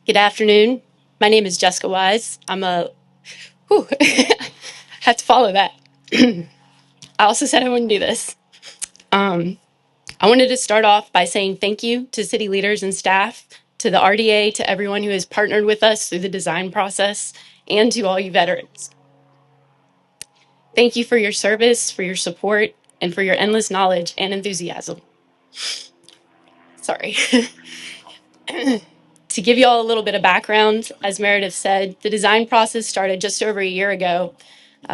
Good afternoon. My name is Jessica Wise. I'm a, whew, had to follow that. I also said I wouldn't do this. Um, I wanted to start off by saying thank you to city leaders and staff, to the RDA, to everyone who has partnered with us through the design process, and to all you veterans. Thank you for your service, for your support, and for your endless knowledge and enthusiasm. Sorry. To give you all a little bit of background, as Meredith said, the design process started just over a year ago.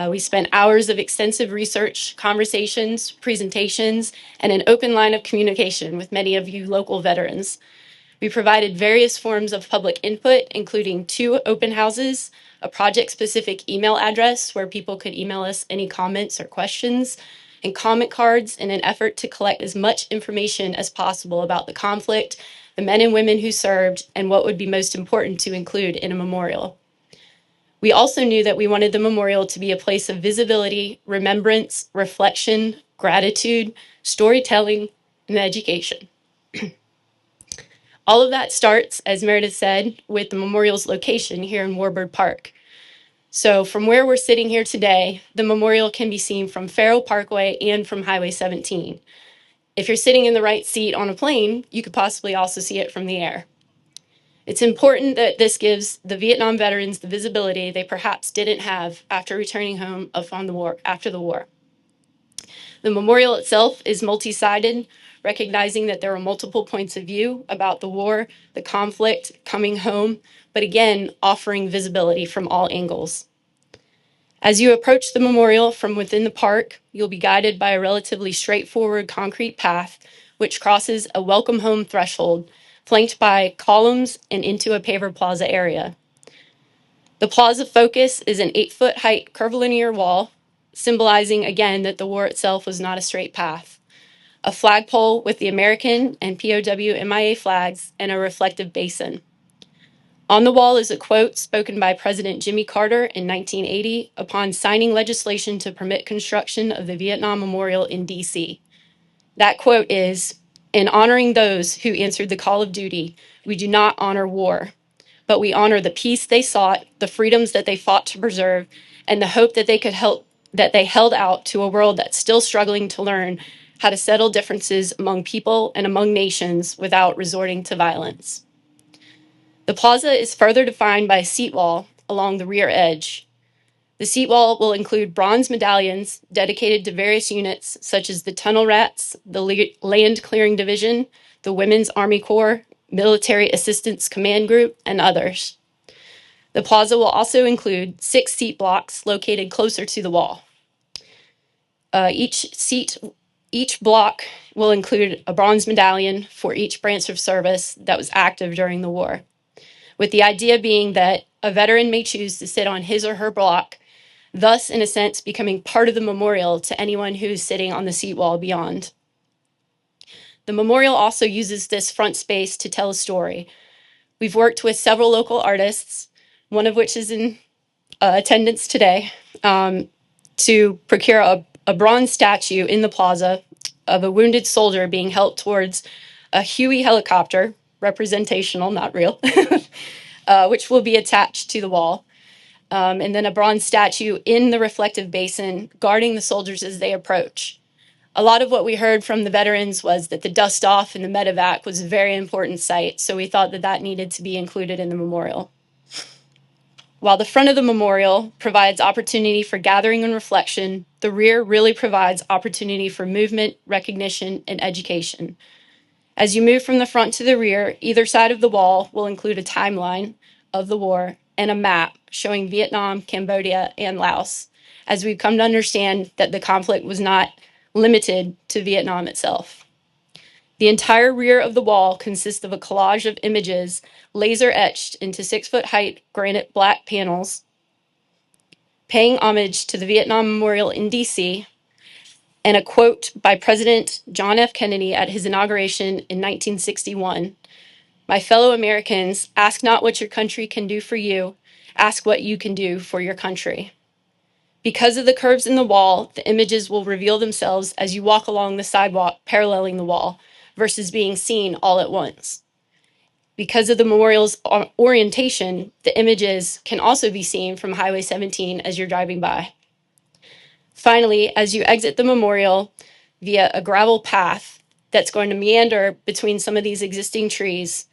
We spent hours of extensive research, conversations, presentations, and an open line of communication with many of you local veterans. We provided various forms of public input, including 2 open houses, a project-specific email address where people could email us any comments or questions, and comment cards in an effort to collect as much information as possible about the conflict, the men and women who served, and what would be most important to include in a memorial. We also knew that we wanted the memorial to be a place of visibility, remembrance, reflection, gratitude, storytelling, and education. All of that starts, as Meredith said, with the memorial's location here in Warburg Park. So from where we're sitting here today, the memorial can be seen from Farrell Parkway and from Highway 17. If you're sitting in the right seat on a plane, you could possibly also see it from the air. It's important that this gives the Vietnam veterans the visibility they perhaps didn't have after returning home after the war. The memorial itself is multi-sided, recognizing that there are multiple points of view about the war, the conflict, coming home, but again, offering visibility from all angles. As you approach the memorial from within the park, you'll be guided by a relatively straightforward concrete path, which crosses a welcome home threshold, flanked by columns and into a paver plaza area. The plaza focus is an 8-foot height curvilinear wall, symbolizing again that the war itself was not a straight path. A flagpole with the American and POW MIA flags and a reflective basin. On the wall is a quote spoken by President Jimmy Carter in 1980 upon signing legislation to permit construction of the Vietnam Memorial in D.C. That quote is, "In honoring those who answered the call of duty, we do not honor war, but we honor the peace they sought, the freedoms that they fought to preserve, and the hope that they held out to a world that's still struggling to learn how to settle differences among people and among nations without resorting to violence." The plaza is further defined by a seat wall along the rear edge. The seat wall will include bronze medallions dedicated to various units such as the Tunnel Rats, the Land Clearing Division, the Women's Army Corps, Military Assistance Command Group, and others. The plaza will also include 6 seat blocks located closer to the wall. Each block will include a bronze medallion for each branch of service that was active during the war, with the idea being that a veteran may choose to sit on his or her block, thus, in a sense, becoming part of the memorial to anyone who is sitting on the seat wall beyond. The memorial also uses this front space to tell a story. We've worked with several local artists, one of which is in attendance today, to procure a bronze statue in the plaza of a wounded soldier being helped towards a Huey helicopter, representational, not real, which will be attached to the wall. And then a bronze statue in the reflective basin guarding the soldiers as they approach. A lot of what we heard from the veterans was that the dust off and the medevac was a very important site, so we thought that that needed to be included in the memorial. While the front of the memorial provides opportunity for gathering and reflection, the rear really provides opportunity for movement, recognition, and education. As you move from the front to the rear, either side of the wall will include a timeline of the war and a map showing Vietnam, Cambodia, and Laos, as we've come to understand that the conflict was not limited to Vietnam itself. The entire rear of the wall consists of a collage of images laser etched into 6-foot height granite black panels, paying homage to the Vietnam Memorial in DC, and a quote by President John F. Kennedy at his inauguration in 1961. "My fellow Americans, ask not what your country can do for you, ask what you can do for your country." Because of the curves in the wall, the images will reveal themselves as you walk along the sidewalk paralleling the wall versus being seen all at once. Because of the memorial's orientation, the images can also be seen from Highway 17 as you're driving by. Finally, as you exit the memorial via a gravel path that's going to meander between some of these existing trees,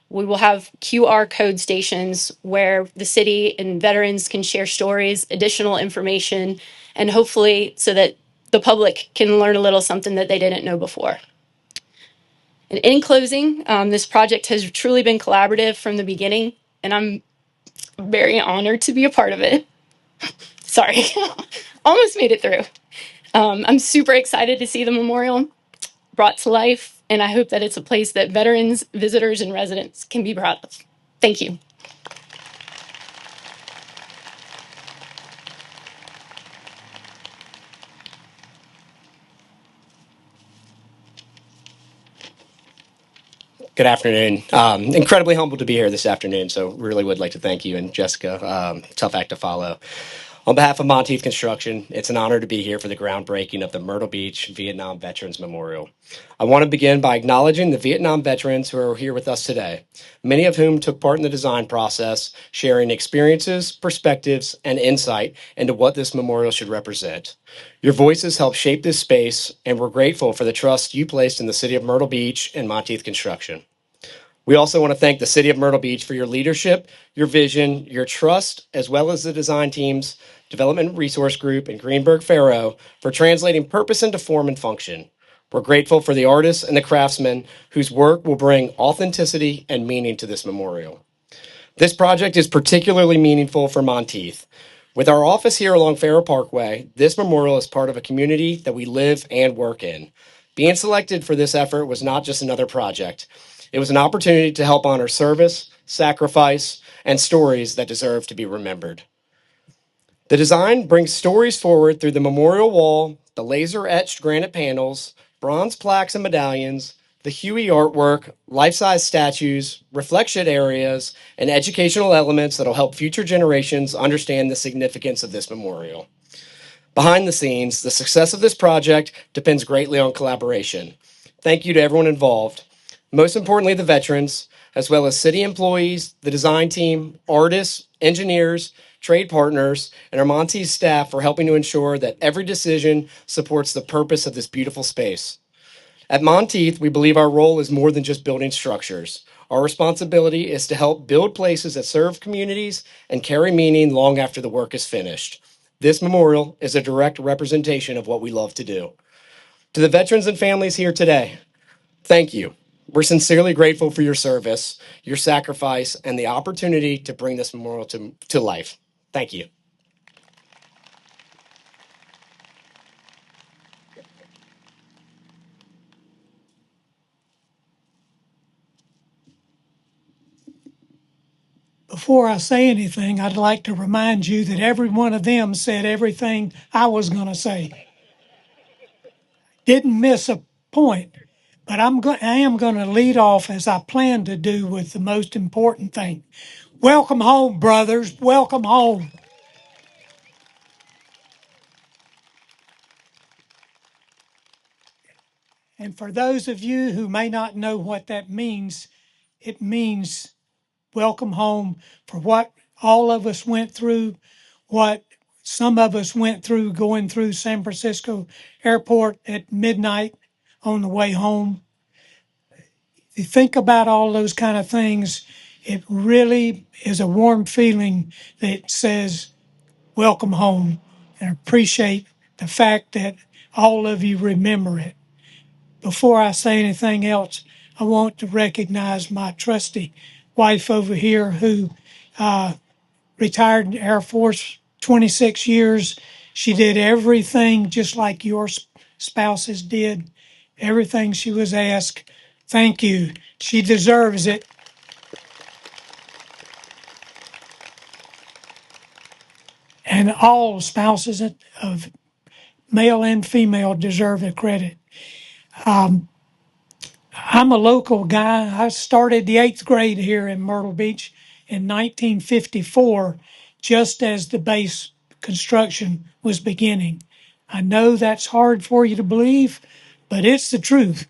we will have QR code stations where the city and veterans can share stories, additional information, and hopefully so that the public can learn a little something that they didn't know before. And in closing, this project has truly been collaborative from the beginning, and I'm very honored to be a part of it. Sorry, almost made it through. I'm super excited to see the memorial brought to life, and I hope that it's a place that veterans, visitors, and residents can be proud of. Thank you. Good afternoon. Incredibly humbled to be here this afternoon, so really would like to thank you and Jessica. Tough act to follow. On behalf of Monteith Construction, it's an honor to be here for the groundbreaking of the Myrtle Beach Vietnam Veterans Memorial. I want to begin by acknowledging the Vietnam veterans who are here with us today, many of whom took part in the design process, sharing experiences, perspectives, and insight into what this memorial should represent. Your voices helped shape this space, and we're grateful for the trust you placed in the City of Myrtle Beach and Monteith Construction. We also want to thank the City of Myrtle Beach for your leadership, your vision, your trust, as well as the design teams, Development Resource Group, and Greenberg Faro for translating purpose into form and function. We're grateful for the artists and the craftsmen whose work will bring authenticity and meaning to this memorial. This project is particularly meaningful for Monteith. With our office here along Faro Parkway, this memorial is part of a community that we live and work in. Being selected for this effort was not just another project. It was an opportunity to help honor service, sacrifice, and stories that deserve to be remembered. The design brings stories forward through the memorial wall, the laser-etched granite panels, bronze plaques and medallions, the Huey artwork, life-size statues, reflection areas, and educational elements that will help future generations understand the significance of this memorial. Behind the scenes, the success of this project depends greatly on collaboration. Thank you to everyone involved. Most importantly, the veterans, as well as city employees, the design team, artists, engineers, trade partners, and our Monteith staff for helping to ensure that every decision supports the purpose of this beautiful space. At Monteith, we believe our role is more than just building structures. Our responsibility is to help build places that serve communities and carry meaning long after the work is finished. This memorial is a direct representation of what we love to do. To the veterans and families here today, thank you. We're sincerely grateful for your service, your sacrifice, and the opportunity to bring this memorial to life. Thank you. Before I say anything, I'd like to remind you that every one of them said everything I was going to say. Didn't miss a point, but I am going to lead off as I plan to do with the most important thing. Welcome home, brothers. Welcome home. And for those of you who may not know what that means, it means welcome home for what all of us went through, what some of us went through going through San Francisco airport at midnight on the way home. If you think about all those kind of things, it really is a warm feeling that says, welcome home, and appreciate the fact that all of you remember it. Before I say anything else, I want to recognize my trusty wife over here who retired in the Air Force 26 years. She did everything just like your spouses did, everything she was asked. Thank you. She deserves it. And all spouses of male and female deserve the credit. I'm a local guy. I started the eighth grade here in Myrtle Beach in 1954, just as the base construction was beginning. I know that's hard for you to believe, but it's the truth.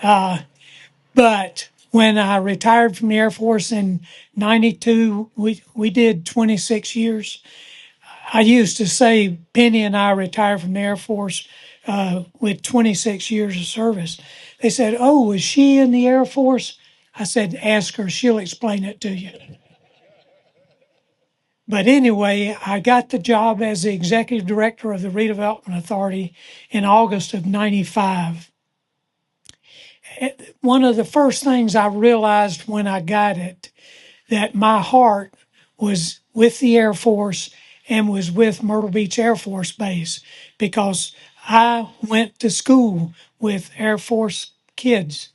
But When I retired from the Air Force in 92, we did 26 years. I used to say Penny and I retired from the Air Force with 26 years of service. They said, "Oh, was she in the Air Force?" I said, "Ask her, she'll explain it to you." But anyway, I got the job as the executive director of the Redevelopment Authority in August of 95. One of the first things I realized when I got it, that my heart was with the Air Force and was with Myrtle Beach Air Force Base, because I went to school with Air Force kids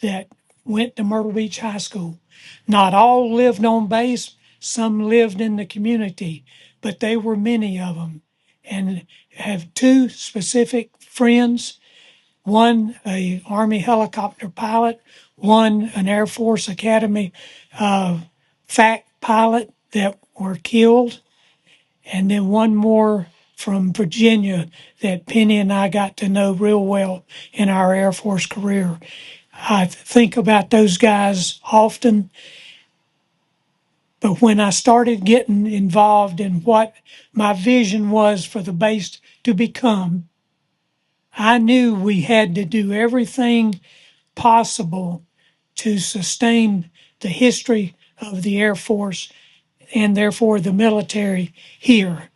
that went to Myrtle Beach High School. Not all lived on base, some lived in the community, but they were many of them. And have two specific friends, one a Army helicopter pilot, one an Air Force Academy FAC pilot that were killed, and then one more from Virginia that Penny and I got to know real well in our Air Force career. I think about those guys often, but when I started getting involved in what my vision was for the base to become, I knew we had to do everything possible to sustain the history of the Air Force and therefore the military here.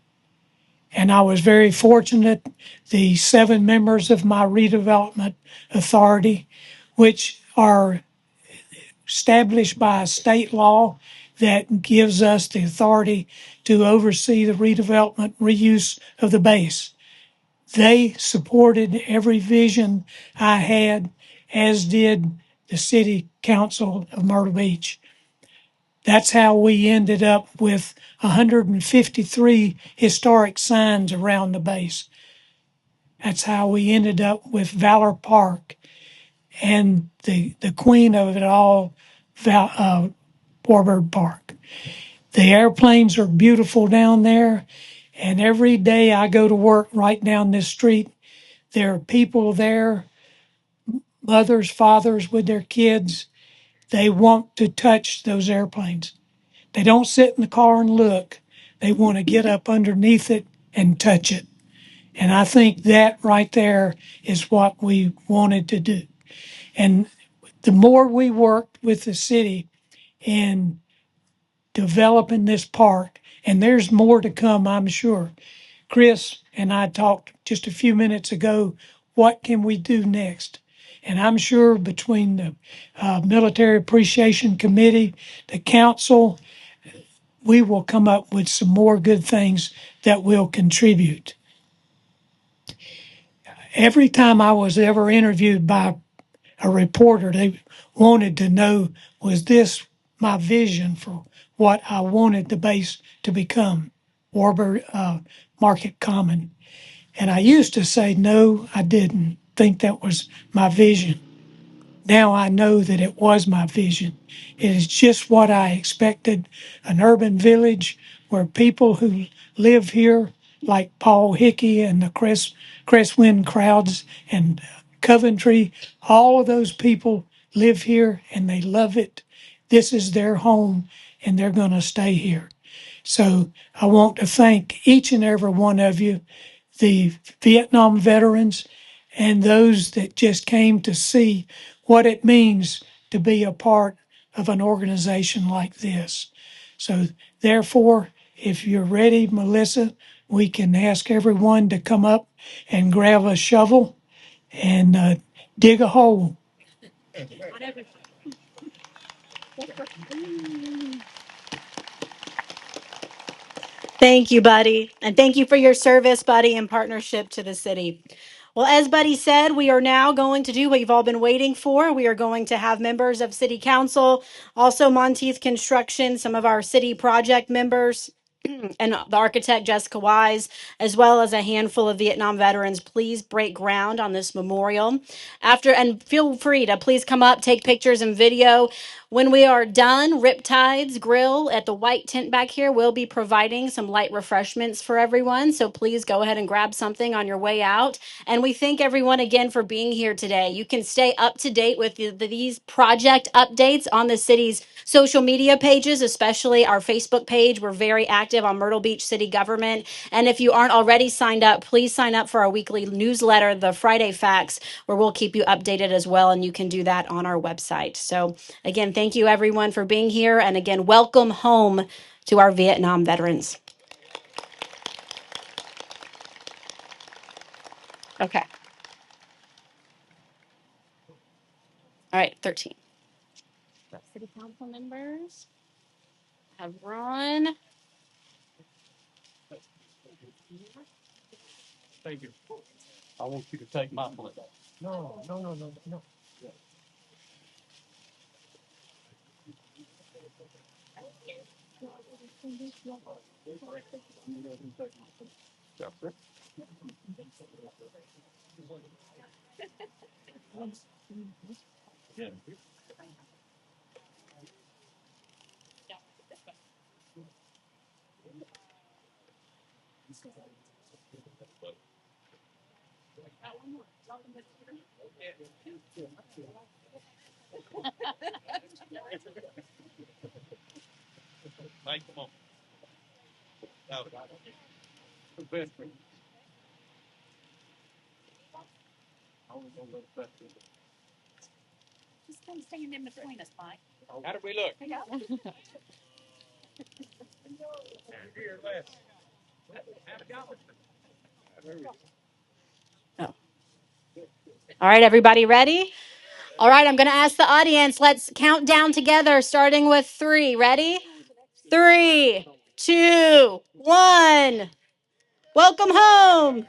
And I was very fortunate. The 7 members of my redevelopment authority, which are established by a state law that gives us the authority to oversee the redevelopment, reuse of the base. They supported every vision I had, as did the City Council of Myrtle Beach. That's how we ended up with 153 historic signs around the base. That's how we ended up with Valor Park and the queen of it all, Warbird Park. The airplanes are beautiful down there, and every day I go to work right down this street, there are people there, mothers, fathers with their kids. They want to touch those airplanes. They don't sit in the car and look. They want to get up underneath it and touch it. And I think that right there is what we wanted to do. And the more we worked with the city in developing this park, and there's more to come, I'm sure. Chris and I talked just a few minutes ago, what can we do next? And I'm sure between the Military Appreciation Committee, the council, we will come up with some more good things that will contribute. Every time I was ever interviewed by a reporter, they wanted to know, was this my vision for what I wanted the base to become, Warburg Market Common? And I used to say, no, I didn't think that was my vision. Now I know that it was my vision. It is just what I expected, an urban village where people who live here, like Paul Hickey and the Crestwind crowds and Coventry, all of those people live here and they love it. This is their home and they're going to stay here. So I want to thank each and every one of you, the Vietnam veterans, and those that just came to see what it means to be a part of an organization like this. So, therefore, if you're ready, Melissa, we can ask everyone to come up and grab a shovel and dig a hole. Thank you, Buddy. And thank you for your service, Buddy, in partnership to the city. Well, as Buddy said, we are now going to do what you've all been waiting for. We are going to have members of City Council, also Monteith Construction, some of our city project members, and the architect Jessica Wise, as well as a handful of Vietnam veterans, please break ground on this memorial. And feel free to please come up, take pictures and video. When we are done, Riptides Grill at the white tent back here will be providing some light refreshments for everyone. So please go ahead and grab something on your way out. And we thank everyone again for being here today. You can stay up to date with these project updates on the city's social media pages, especially our Facebook page. We're very active on Myrtle Beach City Government. And if you aren't already signed up, please sign up for our weekly newsletter, the Friday Facts, where we'll keep you updated as well. And you can do that on our website. So again, thank you everyone for being here. And again, welcome home to our Vietnam veterans. Okay. All right, 13. City council members have Ron. I want you to take my place. No, no, no, no, no. How did we look? Oh. All right, everybody ready? All right, I'm going to ask the audience. Let's count down together, starting with 3. Ready? 3, 2, 1. Welcome home.